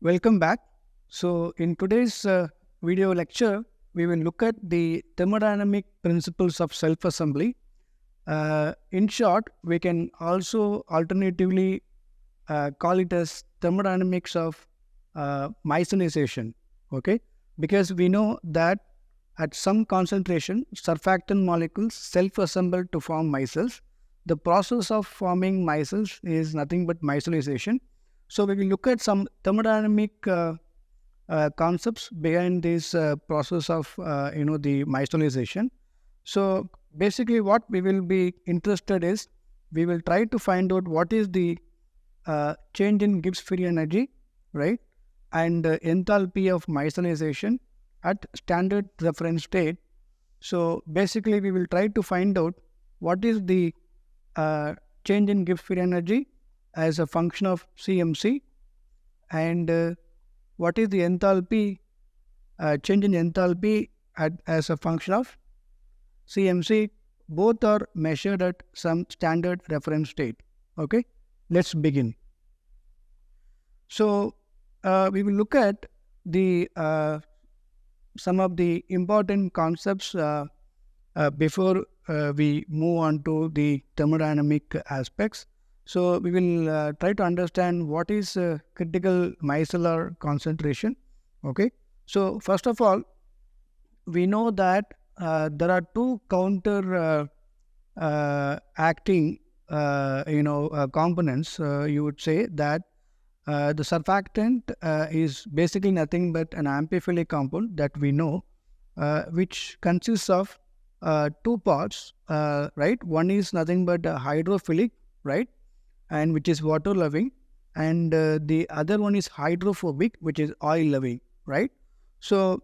Welcome back. So, in today's video lecture, we will look at the thermodynamic principles of self assembly. In short, we can also alternatively call it as thermodynamics of micellization. Okay, because we know that at some concentration, surfactant molecules self assemble to form micelles. The process of forming micelles is nothing but micellization. So, we will look at some thermodynamic concepts behind this process of the micellization. So basically, what we will be interested is we will try to find out what is the change in Gibbs free energy, right, and enthalpy of micellization at standard reference state. So basically, we will try to find out what is the change in Gibbs free energy as a function of CMC and what is the enthalpy, change in enthalpy as a function of CMC. Both are measured at some standard reference state. Okay, let's begin. So, we will look at the some of the important concepts before we move on to the thermodynamic aspects. So, we will try to understand what is critical micellar concentration. Okay, so first of all, we know that there are two counter acting, components. You would say that the surfactant is basically nothing but an amphiphilic compound that we know, which consists of two parts, right? One is nothing but hydrophilic, right, and which is water loving, and the other one is hydrophobic, which is oil loving, right? So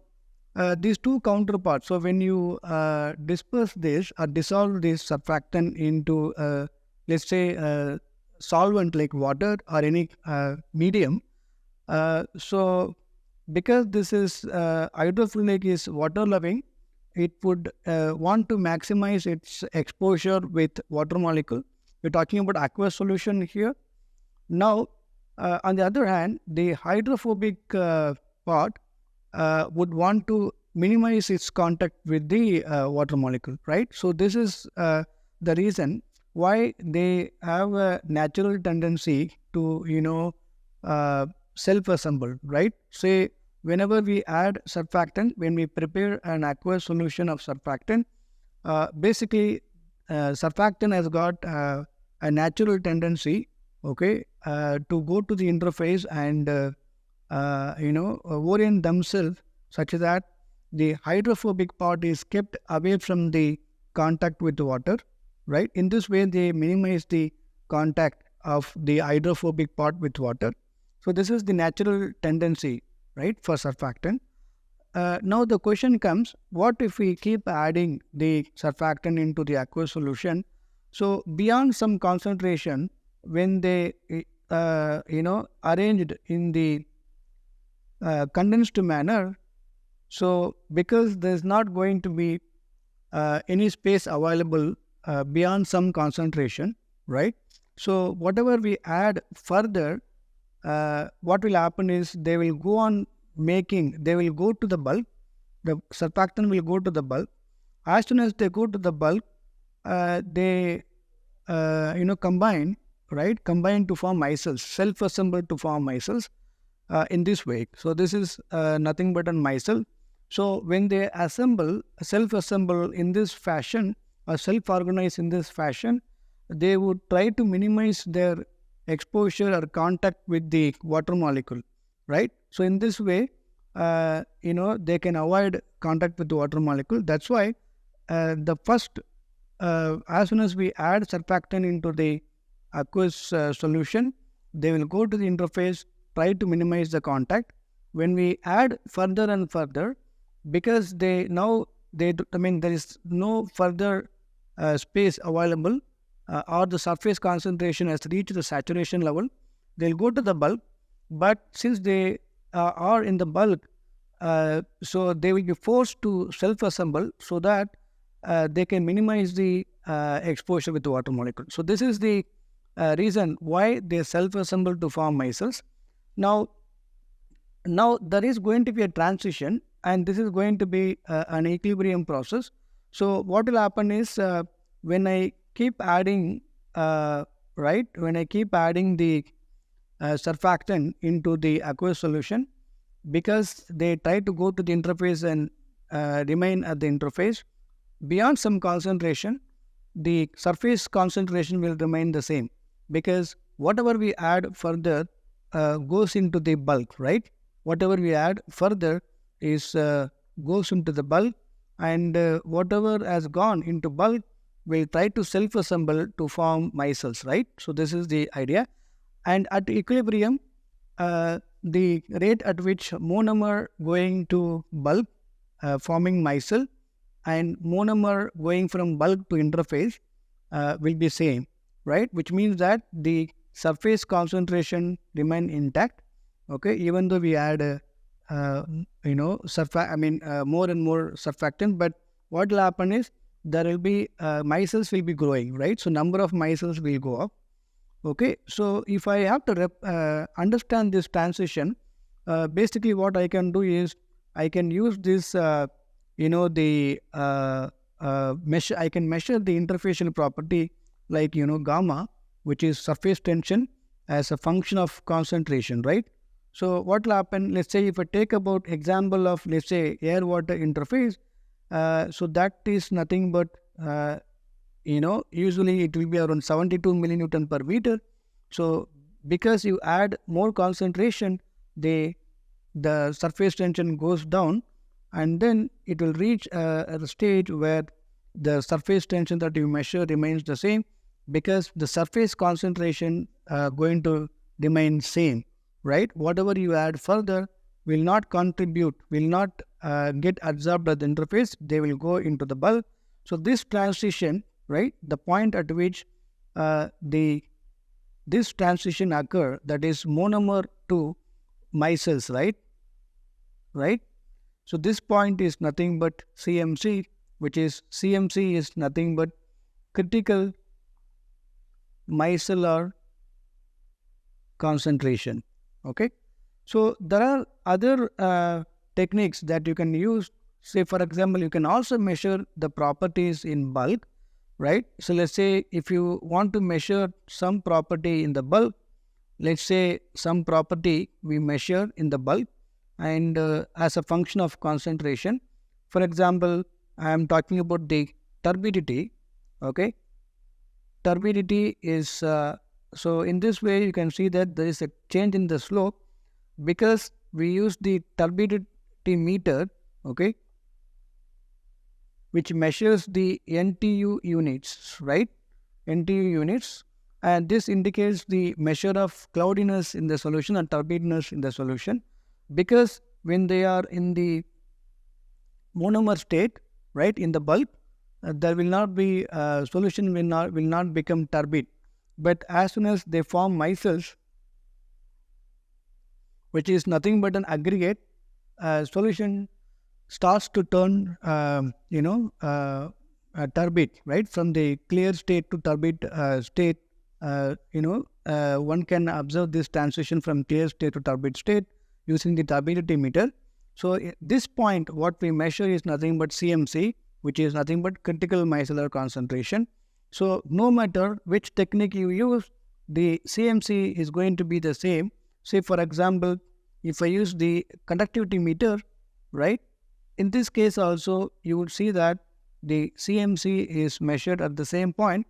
these two counterparts. So when you disperse this or dissolve this surfactant into, let's say, solvent like water or any medium, so because this is hydrophilic is water loving, it would want to maximize its exposure with water molecule. We're talking about aqueous solution here. Now, on the other hand, the hydrophobic part would want to minimize its contact with the water molecule, right? So this is the reason why they have a natural tendency to, self-assemble, right? Say, whenever we add surfactant, when we prepare an aqueous solution of surfactant, basically, surfactant has got a natural tendency, okay, to go to the interface and orient themselves such that the hydrophobic part is kept away from the contact with the water, right? In this way, they minimize the contact of the hydrophobic part with water. So this is the natural tendency, right, for surfactant. Now the question comes, what if we keep adding the surfactant into the aqueous solution? So beyond some concentration, when they arranged in the condensed manner, so because there is not going to be any space available beyond some concentration, right? So whatever we add further, what will happen is they will go on they will go to the bulk, the surfactant will go to the bulk. As soon as they go to the bulk, they combine, right? Combine to form micelles, self-assemble to form micelles in this way. So this is nothing but a micelle. So when they self-assemble in this fashion or self-organize in this fashion, they would try to minimize their exposure or contact with the water molecule, right? So in this way, they can avoid contact with the water molecule. That's why the first, as soon as we add surfactant into the aqueous solution, they will go to the interface, try to minimize the contact. When we add further and further, because there is no further space available, or the surface concentration has reached the saturation level, they'll go to the bulk. But since they are in the bulk, so they will be forced to self-assemble so that they can minimize the exposure with the water molecule. So this is the reason why they self-assemble to form micelles. Now, now there is going to be a transition, and this is going to be an equilibrium process. So what will happen is, when I keep adding, when I keep adding the surfactant into the aqueous solution, because they try to go to the interface and remain at the interface, beyond some concentration, the surface concentration will remain the same, because whatever we add further goes into the bulk, right? Whatever we add further is goes into the bulk, and whatever has gone into bulk will try to self-assemble to form micelles, right? So this is the idea. And at equilibrium, the rate at which monomer going to bulk forming micelle, and monomer going from bulk to interface will be same, right? Which means that the surface concentration remain intact, okay, even though we add more and more surfactant. But what will happen is, there will be micelles will be growing, right? So number of micelles will go up. Okay, so if I have to understand this transition, basically what I can do is, I can use this, measure. I can measure the interfacial property, like gamma, which is surface tension, as a function of concentration, right? So what will happen? Let's say if I take about example of, let's say, air-water interface, so that is nothing but usually it will be around 72 millinewton per meter. So because you add more concentration, the surface tension goes down, and then it will reach a stage where the surface tension that you measure remains the same, because the surface concentration going to remain same, right? Whatever you add further will not contribute, will not get absorbed at the interface, they will go into the bulk. So this transition, right, the point at which this transition occur, that is monomer to micelles, right? So this point is nothing but CMC, which is CMC is nothing but critical micellar concentration. Okay, so there are other techniques that you can use. Say, for example, you can also measure the properties in bulk, right? So let's say if you want to measure some property in the bulk, let's say some property we measure in the bulk, and as a function of concentration. For example, I am talking about the turbidity. Okay, turbidity is so in this way you can see that there is a change in the slope, because we use the turbidity meter, okay, which measures the NTU units, right? NTU units, and this indicates the measure of cloudiness in the solution and turbidness in the solution, because when they are in the monomer state, right, in the bulk, there will not be solution will not become turbid. But as soon as they form micelles, which is nothing but an aggregate, solution starts to turn turbid, right? From the clear state to turbid state, one can observe this transition from clear state to turbid state using the turbidity meter. So at this point, what we measure is nothing but CMC, which is nothing but critical micellar concentration. So no matter which technique you use, the CMC is going to be the same. Say, for example, if I use the conductivity meter, right, in this case also you would see that the CMC is measured at the same point.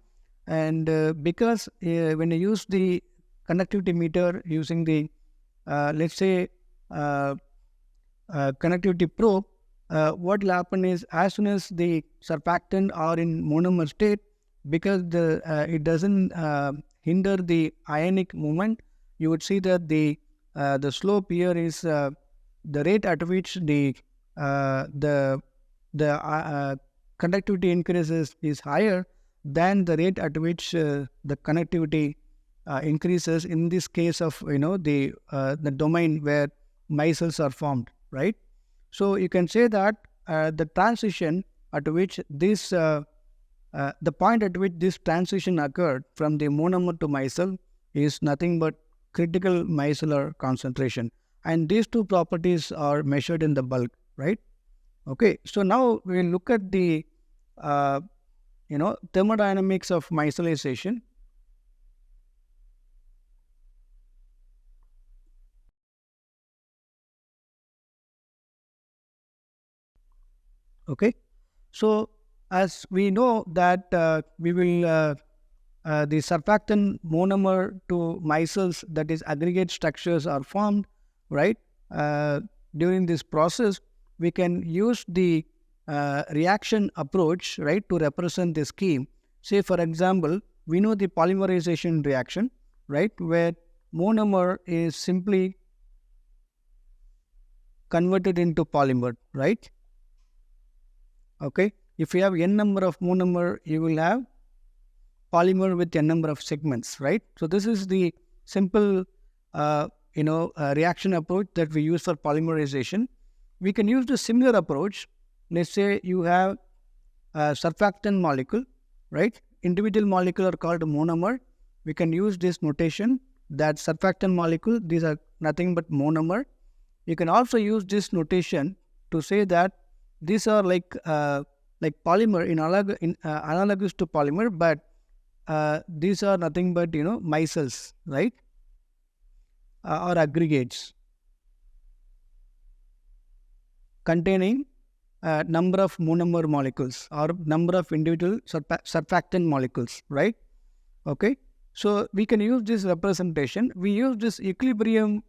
And because when you use the conductivity meter using the let's say conductivity probe, what will happen is, as soon as the surfactant are in monomer state, because it doesn't hinder the ionic movement, you would see that the slope here is the rate at which the conductivity increases is higher than the rate at which the conductivity increases in this case of the domain where micelles are formed, right? So you can say that the transition at which this the point at which this transition occurred from the monomer to micelle is nothing but critical micellar concentration. and these two properties are measured in the bulk, right? Okay, so now we'll look at the thermodynamics of micellization. Okay, so as we know that we will the surfactant monomer to micelles, that is aggregate structures, are formed, right? During this process, we can use the reaction approach, right, to represent the scheme. Say, for example, we know the polymerization reaction, right, where monomer is simply converted into polymer, right? Okay, if you have n number of monomer, you will have polymer with n number of segments, right? So this is the simple, reaction approach that we use for polymerization. We can use the similar approach. Let's say you have a surfactant molecule, right? Individual molecule are called monomer. We can use this notation that surfactant molecule, these are nothing but monomer. You can also use this notation to say that these are like polymer analogous to polymer, but these are nothing but micelles, right, or aggregates containing number of monomer molecules or number of individual surfactant molecules, right? Okay, so we can use this representation. We use this equilibrium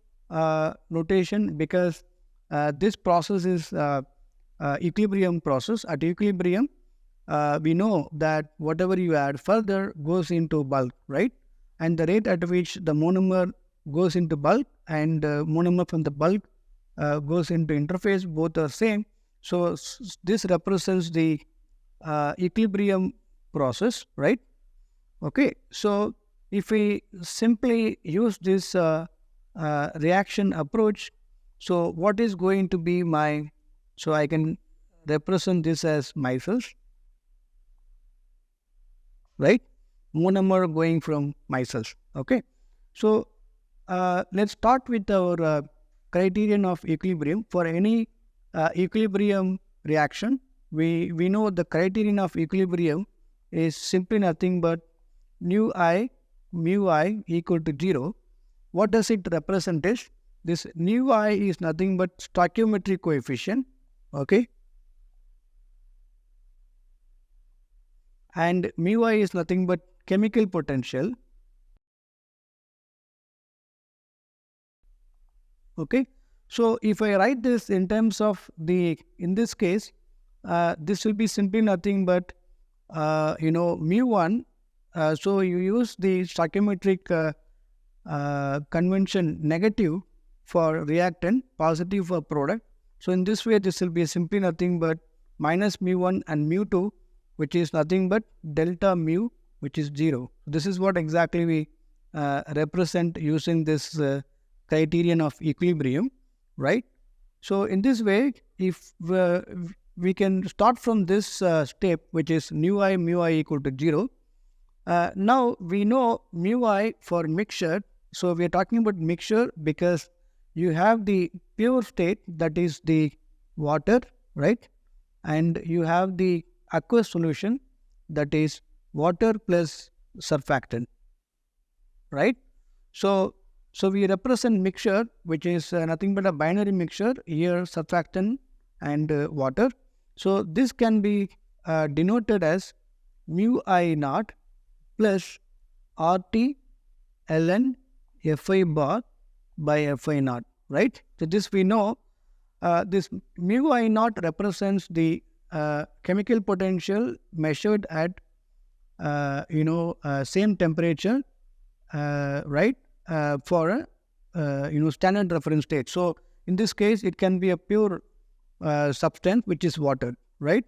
notation because this process is equilibrium process. At equilibrium, we know that whatever you add further goes into bulk, right? And the rate at which the monomer goes into bulk and monomer from the bulk goes into interface, both are same. So this represents the equilibrium process, right? Okay, so if we simply use this reaction approach, so what is going to be my, so I can represent this as micelles, right? Monomer going from micelles. Okay, so let's start with our criterion of equilibrium. For any equilibrium reaction, we know the criterion of equilibrium is simply nothing but mu i equal to 0. What does it represent is, this mu I is nothing but stoichiometric coefficient, okay, and mu I is nothing but chemical potential, okay. So if I write this in terms of in this case, this will be simply nothing but mu1. So you use the stoichiometric convention, negative for reactant, positive for product. So in this way, this will be simply nothing but minus mu1 and mu2, which is nothing but delta mu, which is 0. This is what exactly we represent using this criterion of equilibrium, right? So in this way, if we can start from this step, which is mu I equal to 0. Now we know mu I for mixture. So we are talking about mixture because you have the pure state, that is the water, right? And you have the aqueous solution, that is water plus surfactant, right? So we represent mixture, which is nothing but a binary mixture, here surfactant and water. So this can be denoted as mu I naught plus RT ln Fi bar by Fi naught, right? So this we know, this mu I naught represents the chemical potential measured at same temperature, right, for a standard reference state. So in this case, it can be a pure substance, which is water, right?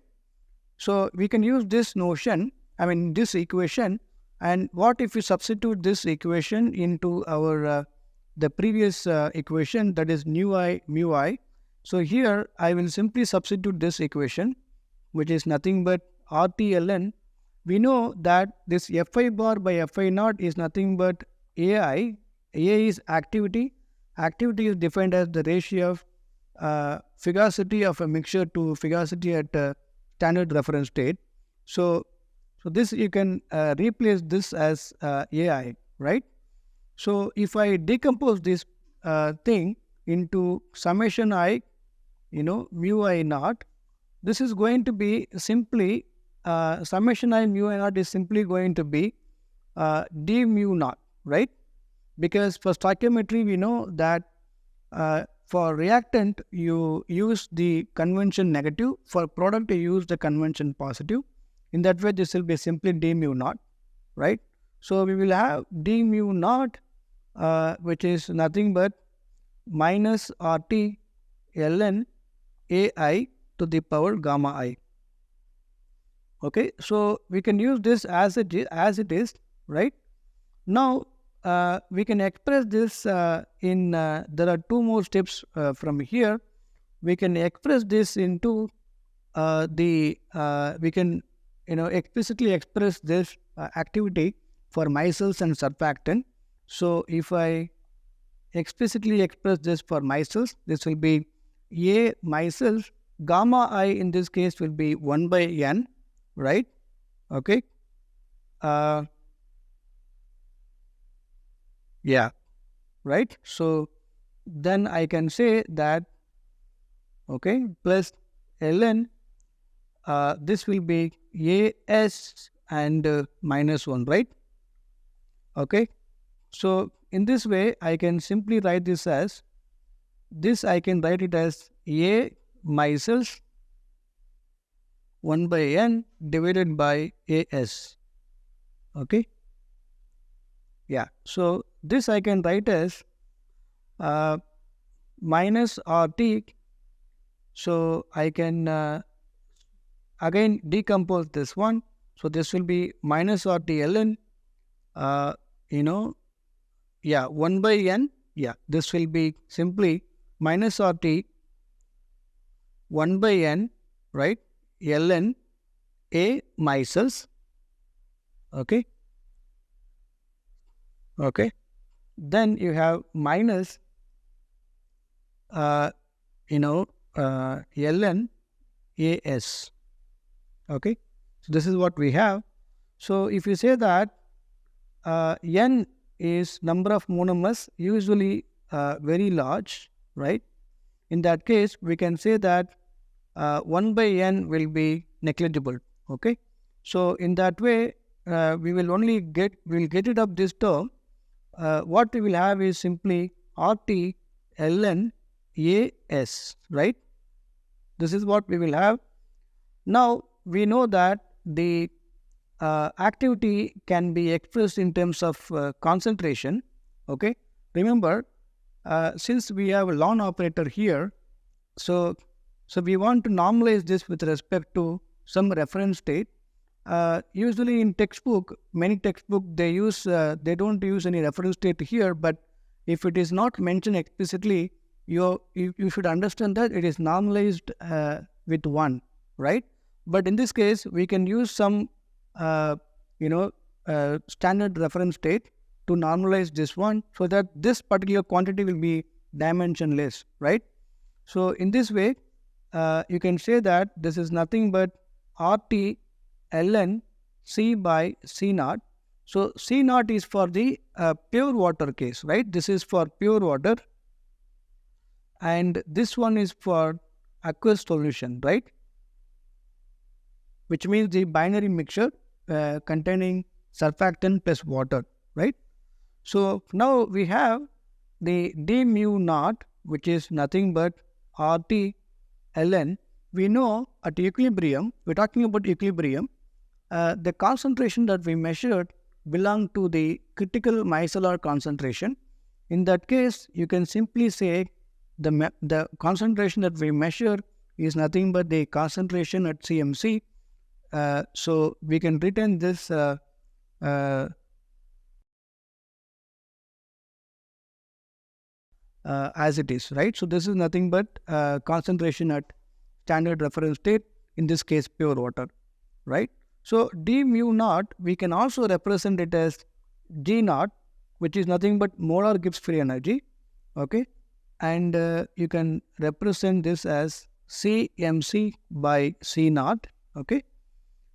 So we can use this notion, this equation. And what if we substitute this equation into our the previous equation, that is mu I. So here I will simply substitute this equation, which is nothing but RT ln. We know that this Fi bar by Fi naught is nothing but AI. A is activity activity is defined as the ratio of fugacity of a mixture to fugacity at a standard reference state. So this you can replace this as AI, right? So if I decompose this thing into summation I, mu I naught, this is going to be simply summation I mu I naught is simply going to be d mu naught, right? Because for stoichiometry we know that for reactant you use the convention negative, for product you use the convention positive. In that way this will be simply d mu naught, right? So we will have d mu naught which is nothing but minus RT ln AI to the power gamma I. Okay, so we can use this as it is, right? Now we can express this in there are two more steps from here. We can express this into we can explicitly express this activity for micelles and surfactant. So if I explicitly express this for micelles, this will be A micelles, gamma I in this case will be 1 by n, right? Okay. Yeah, right. So then I can say that, okay, plus ln, this will be AS and minus 1, right? Okay. So in this way, I can simply write this as, I can write it as A micelles 1 by n divided by AS. Okay. Yeah. So this I can write as minus RT. So I can again decompose this one. So this will be minus RT ln, 1 by n. Yeah, this will be simply minus RT 1 by n, right? ln A micelles. Okay. Okay. Then you have minus, ln AS. Okay. So this is what we have. So if you say that n is number of monomers, usually very large, right? In that case, we can say that 1 by n will be negligible. Okay. So in that way, we will only get it up this term. What we will have is simply RT ln AS, right? This is what we will have. Now we know that the activity can be expressed in terms of concentration. Okay. Remember, since we have a Lorentz operator here, so we want to normalize this with respect to some reference state. Usually in textbook, many textbook they don't use any reference state here, but if it is not mentioned explicitly, you should understand that it is normalized with 1, right? But in this case, we can use some standard reference state to normalize this one, so that this particular quantity will be dimensionless, right? So in this way, you can say that this is nothing but RT ln C by C naught. So C naught is for the pure water case, right? This is for pure water, and this one is for aqueous solution, right? Which means the binary mixture containing surfactant plus water, right? So now we have the d mu naught, which is nothing but RT ln. We know at equilibrium, we're talking about equilibrium, the concentration that we measured belong to the critical micellar concentration. In that case, you can simply say the concentration that we measure is nothing but the concentration at CMC. So we can retain this as it is, right? So this is nothing but concentration at standard reference state, in this case pure water, right? So d mu naught, we can also represent it as G naught, which is nothing but molar Gibbs free energy. okay, and you can represent this as CMC by C naught, okay.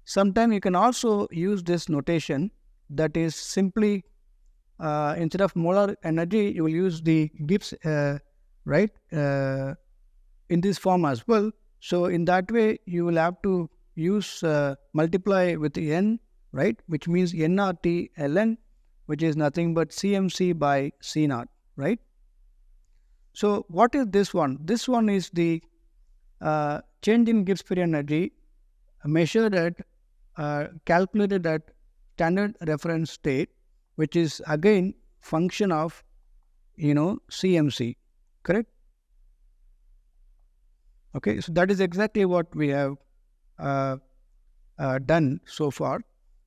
Sometimes you can also use this notation, that is simply instead of molar energy, you will use the Gibbs, right, in this form as well. So in that way, you will have to use multiply with n, right, which means nRT ln, which is nothing but CMC by C naught, right. So what is this one? This one is the change in Gibbs free energy measured at calculated at standard reference state, which is again function of CMC, correct? Okay, so that is exactly what we have done so far.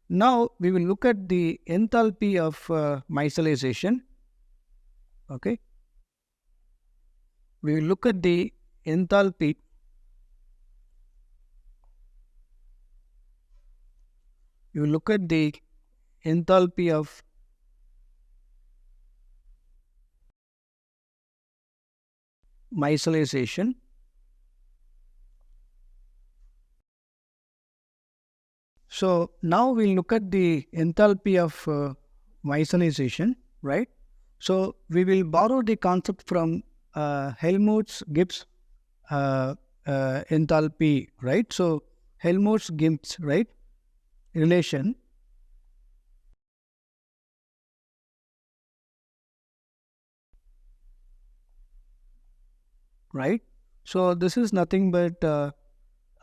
Now we will look at the enthalpy of micellization. Okay, we will look at the enthalpy. You look at the enthalpy of micellization. So now we'll look at the enthalpy of micellization, right? So we will borrow the concept from Helmholtz-Gibbs enthalpy, right? So Helmholtz-Gibbs, right, relation. Right? So this is nothing but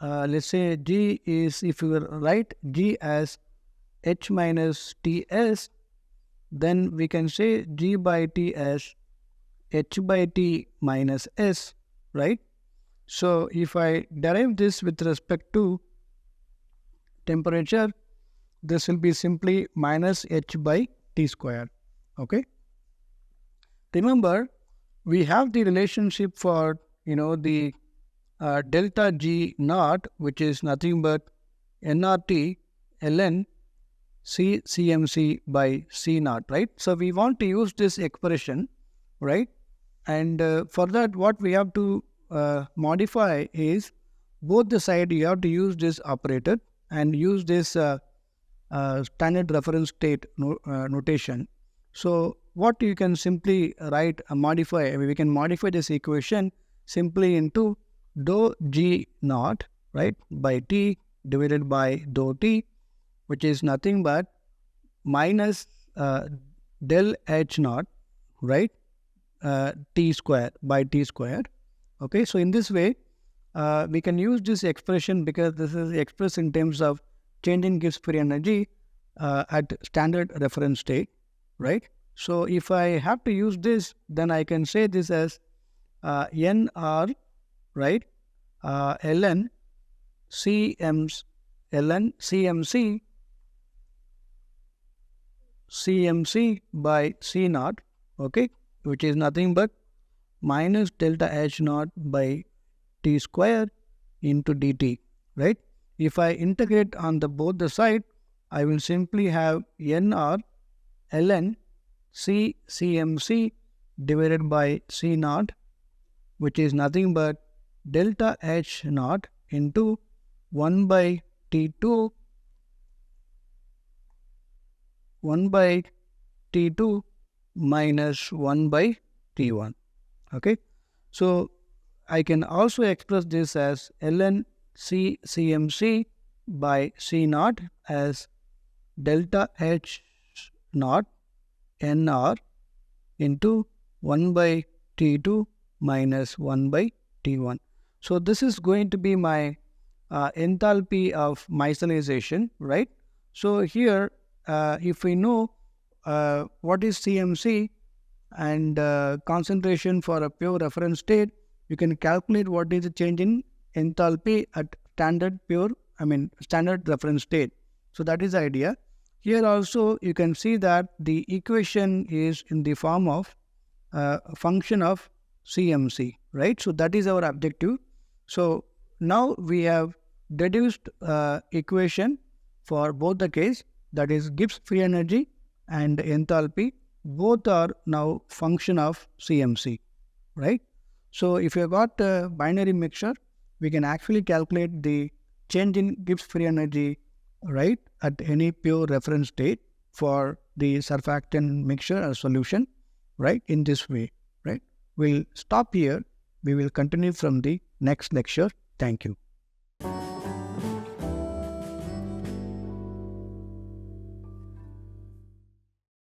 let's say G is, if you write G as H minus Ts, then we can say G by T as H by T minus S, right? So if I derive this with respect to temperature, this will be simply minus H by T square, okay? Remember, we have the relationship for, the delta G naught, which is nothing but nRT ln CMC by C naught, right? So we want to use this expression, right? And for that, what we have to modify is both the side you have to use this operator and use this standard reference state notation. So what you can simply write, modify, we can modify this equation simply into dou G naught, right, by T divided by dou T, which is nothing but minus del H naught, right, T square by T square. Okay, so in this way, we can use this expression because this is expressed in terms of change in Gibbs free energy at standard reference state, right? So if I have to use this, then I can say this as NR, right, ln CMC by C naught, okay, which is nothing but minus delta H naught by T square into dt, right? If I integrate on both the side, I will simply have NR ln CMC divided by C naught, which is nothing but delta H naught into 1 by T2 minus 1 by T1. Okay, so I can also express this as ln CMC by C naught as delta H naught NR into 1 by T2 minus 1 by T1. So this is going to be my enthalpy of micellization, right? So here, if we know what is CMC and concentration for a pure reference state, you can calculate what is the change in enthalpy at standard reference state. So that is the idea. Here also you can see that the equation is in the form of function of CMC, right? So that is our objective. So now we have deduced equation for both the case, that is Gibbs free energy and enthalpy. both are now function of CMC, right? So if you got a binary mixture, we can actually calculate the change in Gibbs free energy, right, at any pure reference state for the surfactant mixture or solution, right, in this way, right? We'll stop here. We will continue from the next lecture. Thank you.